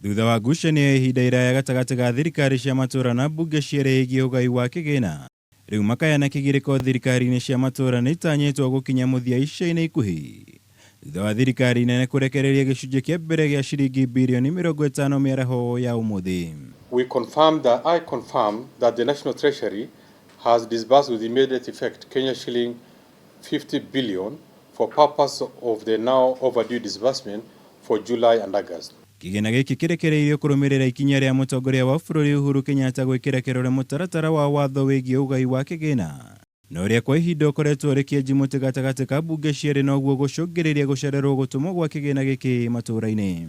Thutha wa ngucanio ya ihinda iraya gatagatĩ ga thirikari cia matũũra na mbunge ciĩrĩgie ũgai wa kĩgĩna, rĩu makayana kĩgirĩko thirikari-inĩ cia matũũra nĩ itanyĩtwo gũkinya mũthia ica-inĩ ikuhĩ. Thutha wa thirikari nene kũrekereria gĩcunjĩ kĩa mbere gĩa ciringi birioni 50 mĩaraho ya ũmũthĩ. I confirm that the National Treasury has disbursed with immediate effect Kenya shilling 50 billion for purpose of the now overdue disbursement for July and August. Kĩgĩna gĩkĩ kĩrekereirio kũrũmĩrĩra ikinya rĩa mũtongoria wa bũrũri Uhuru Kenyatta gwĩkĩra kĩrore mũtaratara wa watho wĩgiĩ ũgai wa kĩgĩna, na ũrĩa kwa ihinda ũkoretwo ũrĩ kĩenjimũtĩ gatagatĩ ka mbunge cierĩ na ũguo gũcũngĩrĩria gũcererwo gũtũmwo gwa kĩgĩna gĩkĩ matũũra-inĩ.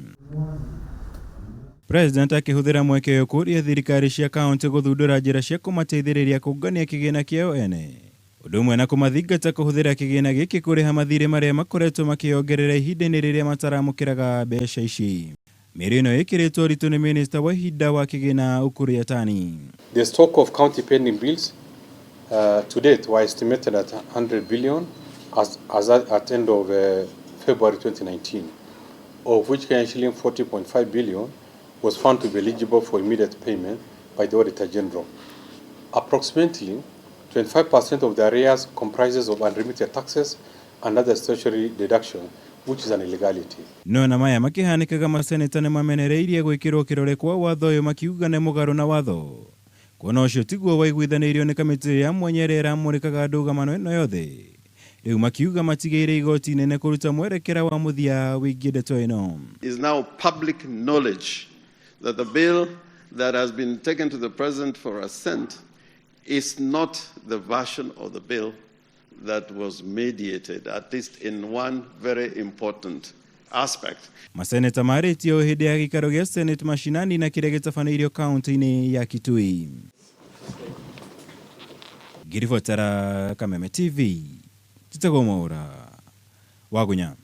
President akĩhũthĩra mweke ũyũ kũria thirikari cia kaunti gũthundũra njĩra cia kũmateithĩrĩria kũngania kĩgĩna kĩao ene, ũndũ ũmwe na kũmathingata kũhũthĩra kĩgĩna gĩkĩ kũrĩha mathirĩ marĩa makoretwo makĩongerera ihinda-inĩ rĩrĩa mataramũkĩraga mbeca ici. Mĩario ĩno ĩkĩrĩtwo ũritũ nĩ minista wa ihinda wa kĩgĩna Ukur Yatani. The stock of county pending bills to date were estimated at 100 billion as at end of February 2019, of which Kenya shilling 40.5 billion was found to be eligible for immediate payment by the Auditor General. Approximately 25% of the arrears comprises of unremitted taxes and other statutory deduction, which is an illegality. No na maya makĩhanĩkaga maseneta nĩ mamenereirie gwĩkĩrwo kĩrore kwa watho ũyũ makiuga nĩ mũgarũ na watho. Kuona ũcio tiguo waiguithanĩirio nĩ kamĩtĩ ya mwanya ĩrĩa ĩramũrĩkaga ndũgamano ĩno yothe. Rĩu makiuga matigĩire igoti inene kũruta mwerekera wa mũthia wĩgiĩ ndeto ĩno. It is now public knowledge that the bill that has been taken to the President for assent is not the version of the bill that was mediated, at least in one very important aspect. Maseneta marĩtio hĩndĩ ya gĩikaro gĩa Senate mashinani na kĩrĩa gĩtabanĩirio kaunti-inĩ ya Kitui. Ngiribotera Kameme TV, Titagwo Mwaura, Wagunya.